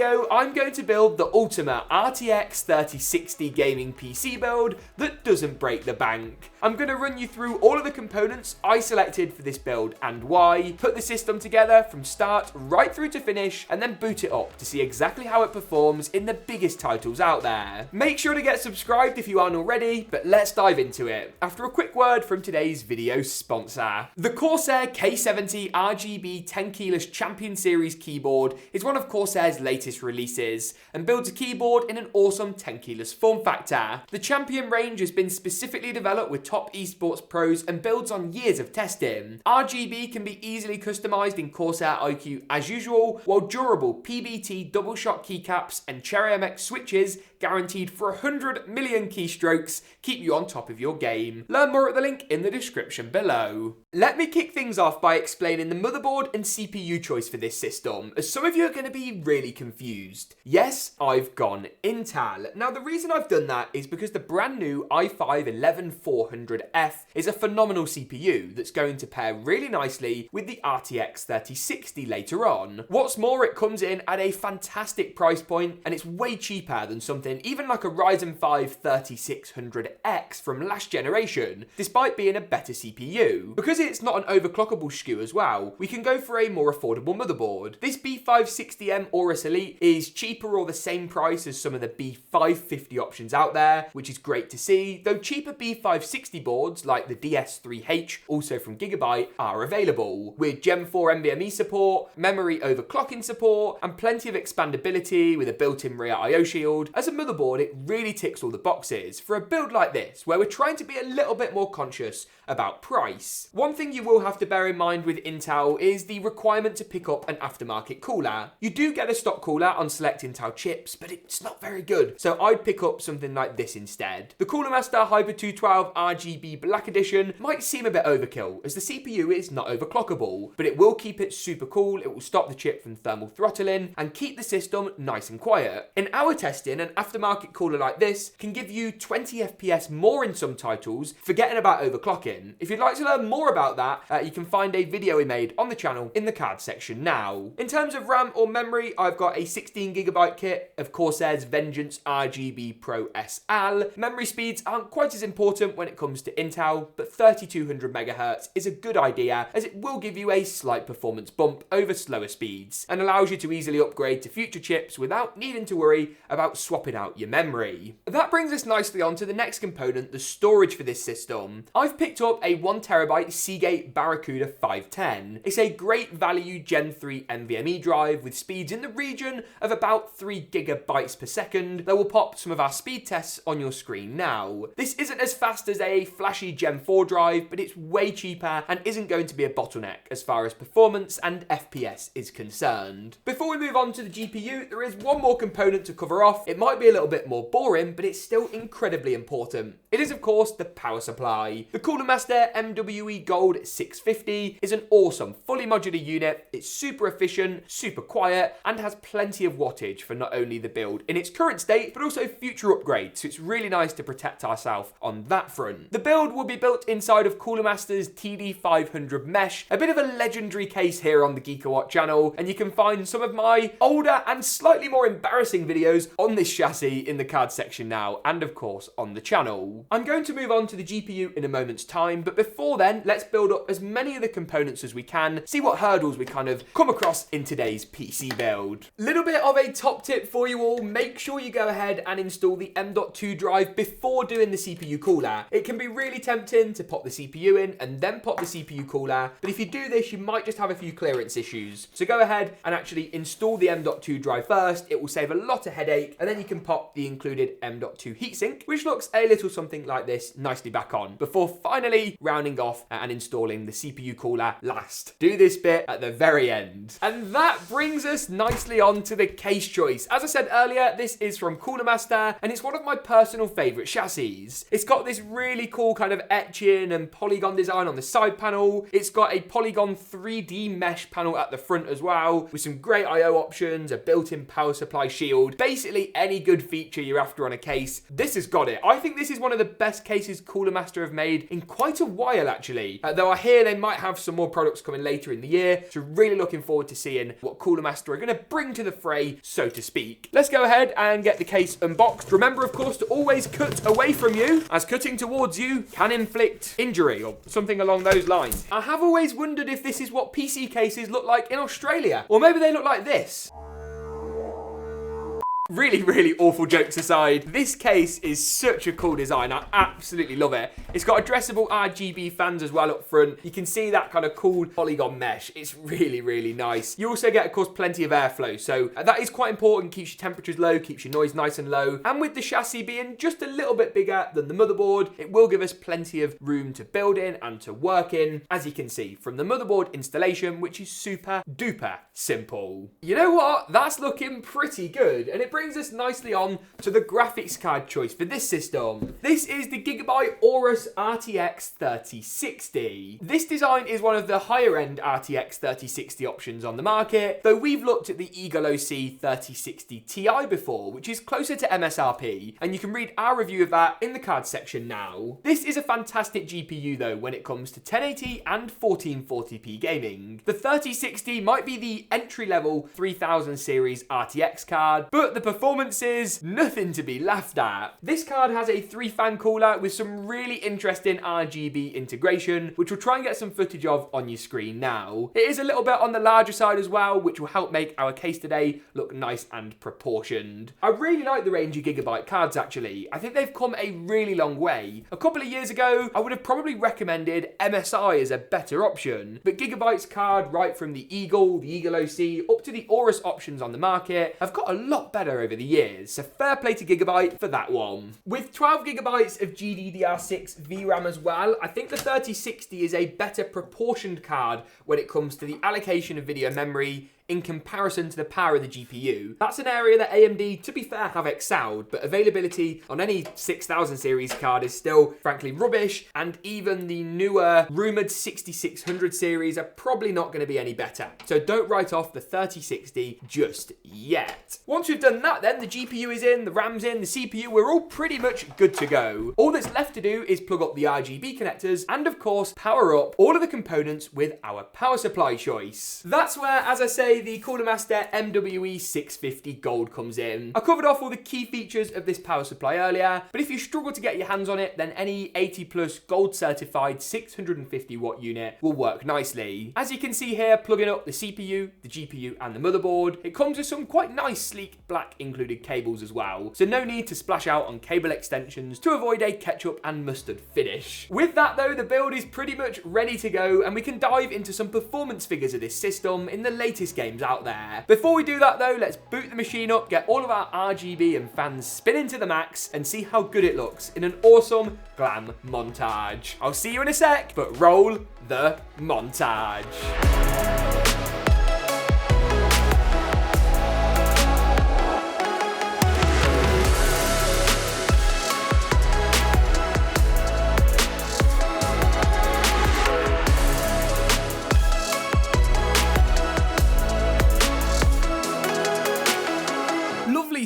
video, I'm going to build the ultimate RTX 3060 gaming PC build that doesn't break the bank. I'm going to run you through all of the components I selected for this build and why, put the system together from start right through to finish, and then boot it up to see exactly how it performs in the biggest titles out there. Make sure to get subscribed if you aren't already, but let's dive into it after a quick word from today's video sponsor. The Corsair K70 RGB 10 keyless Champion Series keyboard is one of Corsair's latest releases and builds a keyboard in an awesome 10 keyless form factor. The Champion range has been specifically developed with top esports pros and builds on years of testing. RGB can be easily customized in Corsair iCUE as usual, while durable PBT double shot keycaps and Cherry MX switches guaranteed for 100 million keystrokes keep you on top of your game. Learn more at the link in the description below. Let me kick things off by explaining the motherboard and CPU choice for this system, as some of you are going to be really confused. Yes, I've gone Intel. Now the reason I've done that is because the brand new i5-11400F is a phenomenal CPU that's going to pair really nicely with the RTX 3060 later on. What's more, it comes in at a fantastic price point and it's way cheaper than something even like a Ryzen 5 3600X from last generation, despite being a better CPU. Because it's not an overclockable SKU as well, we can go for a more affordable motherboard. This B560M Aorus Elite is cheaper or the same price as some of the B550 options out there, which is great to see, though cheaper B560 boards like the DS3H, also from Gigabyte, are available, with Gen 4 NVMe support, memory overclocking support, and plenty of expandability with a built-in rear I/O shield. As a motherboard, it really ticks all the boxes for a build like this, where we're trying to be a little bit more conscious about price. One thing you will have to bear in mind with Intel is the requirement to pick up an aftermarket cooler. You do get a stock cooler on select Intel chips, but it's not very good, so I'd pick up something like this instead. The Cooler Master Hyper 212 RGB Black Edition might seem a bit overkill, as the CPU is not overclockable, but it will keep it super cool, it will stop the chip from thermal throttling, and keep the system nice and quiet. In our testing, an aftermarket cooler like this can give you 20 FPS more in some titles, forgetting about overclocking. If you'd like to learn more about that, you can find a video we made on the channel in the card section now. In terms of RAM or memory, I've got a 16GB kit of Corsair's Venegance RGB Pro SL. Memory speeds aren't quite as important when it comes to Intel, but 3200MHz is a good idea as it will give you a slight performance bump over slower speeds and allows you to easily upgrade to future chips without needing to worry about swapping out your memory. That brings us nicely on to the next component, the storage for this system. I've picked up a 1TB Seagate Barracuda 510. It's a great value Gen 3 NVMe drive with speeds in the region of about 3GB per second that will pop some of our speed tests on your screen now. This isn't as fast as a flashy Gen 4 drive, but it's way cheaper and isn't going to be a bottleneck as far as performance and FPS is concerned. Before we move on to the GPU, there is one more component to cover off. It might be a little bit more boring, but it's still incredibly important. It is, of course, the power supply. The Cooler Master MWE Gold 650 is an awesome, fully modular unit. It's super efficient, super quiet, and has plenty of wattage for not only the build in its current state, but also future upgrades, so it's really nice to protect ourselves on that front. The build will be built inside of Cooler Master's TD500 Mesh, a bit of a legendary case here on the GeekaWhat channel, and you can find some of my older and slightly more embarrassing videos on this chassis in the card section now, and of course on the channel. I'm going to move on to the GPU in a moment's time, but before then, let's build up as many of the components as we can, see what hurdles we kind of come across in today's PC build. Little bit of a top tip for you all, make sure you go ahead and install the M.2 drive before doing the CPU cooler. It can be really tempting to pop the CPU in and then pop the CPU cooler, but if you do this, you might just have a few clearance issues. So go ahead and actually install the M.2 drive first, it will save a lot of headache, and then you can pop the included M.2 heatsink, which looks a little something like this, nicely back on, before finally rounding off and installing the CPU cooler last. Do this bit at the very end. And that brings us nicely on to the case choice. As I said earlier, this is from Cooler Master, and it's one of my personal favorite chassis. It's got this really cool kind of etching and polygon design on the side panel. It's got a polygon 3D mesh panel at the front as well, with some great I/O options, a built-in power supply shield, basically any good feature you're after on a case, this has got it. I think this is one of the best cases Cooler Master have made in quite a while actually, though I hear they might have some more products coming later in the year, so really looking forward to seeing what Cooler Master are going to bring to the fray, so to speak. Let's go ahead and get the case unboxed. Remember, of course, to always cut away from you, as cutting towards you can inflict injury or something along those lines. I have always wondered if this is what PC cases look like in Australia, or maybe they look like this. Really awful jokes aside, this case is such a cool design. I absolutely love it. It's got addressable RGB fans as well up front. You can see that kind of cool polygon mesh. It's really nice. You also get, of course, plenty of airflow, so that is quite important. Keeps your temperatures low, keeps your noise nice and low. And with the chassis being just a little bit bigger than the motherboard, it will give us plenty of room to build in and to work in, as you can see from the motherboard installation, which is super duper simple. You know what? That's looking pretty good, and it brings us nicely on to the graphics card choice for this system. This is the Gigabyte AORUS RTX 3060. This design is one of the higher end RTX 3060 options on the market, though we've looked at the Eagle OC 3060 Ti before, which is closer to MSRP, and you can read our review of that in the card section now. This is a fantastic GPU though when it comes to 1080 and 1440p gaming. The 3060 might be the entry level 3000 series RTX card, but the performance is nothing to be laughed at. This card has a 3-fan cooler with some really interesting RGB integration, which we'll try and get some footage of on your screen now. It is a little bit on the larger side as well, which will help make our case today look nice and proportioned. I really like the range of Gigabyte cards actually. I think they've come a really long way. A couple of years ago, I would have probably recommended MSI as a better option, but Gigabyte's card, right from the Eagle OC, up to the AORUS options on the market, have got a lot better over the years, so fair play to Gigabyte for that one. With 12 gigabytes of GDDR6 VRAM as well, I think the 3060 is a better proportioned card when it comes to the allocation of video memory in comparison to the power of the GPU. That's an area that AMD, to be fair, have excelled, but availability on any 6000 series card is still, frankly, rubbish, and even the newer, rumoured 6600 series are probably not going to be any better. So don't write off the 3060 just yet. Once we've done that then, the GPU is in, the RAM's in, the CPU, we're all pretty much good to go. All that's left to do is plug up the RGB connectors and, of course, power up all of the components with our power supply choice. That's where, as I say, the Cooler Master MWE 650 Gold comes in. I covered off all the key features of this power supply earlier, but if you struggle to get your hands on it, then any 80 plus gold certified 650 watt unit will work nicely. As you can see here, plugging up the CPU, the GPU and the motherboard, it comes with some quite nice sleek black included cables as well, so no need to splash out on cable extensions to avoid a ketchup and mustard finish. With that though, the build is pretty much ready to go, and we can dive into some performance figures of this system in the latest games out there. Before we do that though, let's boot the machine up, get all of our RGB and fans spinning to the max, and see how good it looks in an awesome glam montage. I'll see you in a sec, but roll the montage.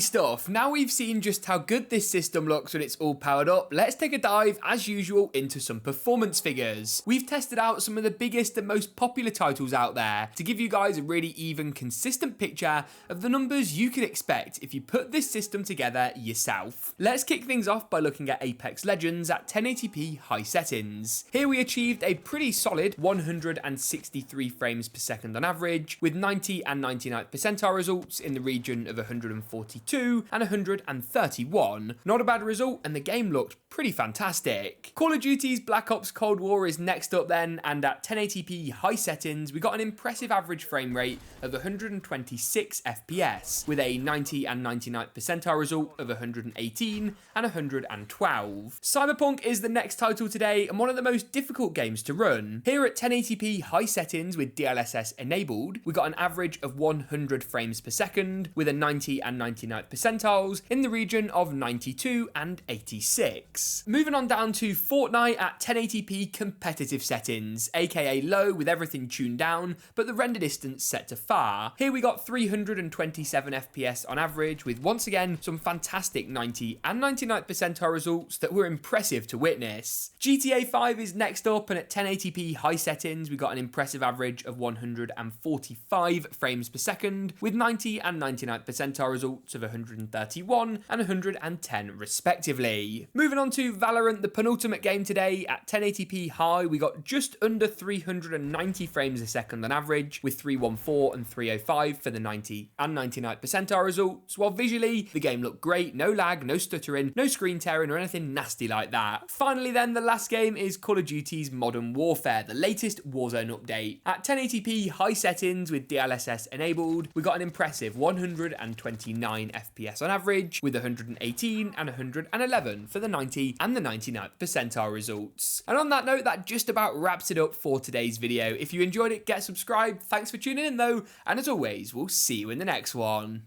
Stuff. Now we've seen just how good this system looks when it's all powered up, let's take a dive, as usual, into some performance figures. We've tested out some of the biggest and most popular titles out there to give you guys a really even, consistent picture of the numbers you could expect if you put this system together yourself. Let's kick things off by looking at Apex Legends at 1080p high settings. Here we achieved a pretty solid 163 frames per second on average, with 90 and 99th percentile results in the region of 142 and 131. Not a bad result, and the game looked pretty fantastic. Call of Duty's Black Ops Cold War is next up then, and at 1080p high settings we got an impressive average frame rate of 126 FPS, with a 90 and 99th percentile result of 118 and 112. Cyberpunk is the next title today, and one of the most difficult games to run. Here at 1080p high settings with DLSS enabled, we got an average of 100 frames per second, with a 90 and 99th percentile percentiles in the region of 92 and 86. Moving on down to Fortnite at 1080p competitive settings, aka low with everything tuned down, but the render distance set to far. Here we got 327 FPS on average, with once again some fantastic 90 and 99th percentile results that were impressive to witness. GTA 5 is next up, and at 1080p high settings we got an impressive average of 145 frames per second, with 90 and 99th percentile results of 131 and 110 respectively. Moving on to Valorant, the penultimate game today. At 1080p high we got just under 390 frames a second on average, with 314 and 305 for the 90 and 99th percentile results, while visually the game looked great, no lag, no stuttering, no screen tearing or anything nasty like that. Finally then, the last game is Call of Duty's Modern Warfare, the latest Warzone update. At 1080p high settings with DLSS enabled, we got an impressive 129 FPS on average, with 118 and 111 for the 90 and the 99th percentile results. And on that note, that just about wraps it up for today's video. If you enjoyed it, get subscribed. Thanks for tuning in though, and as always, we'll see you in the next one.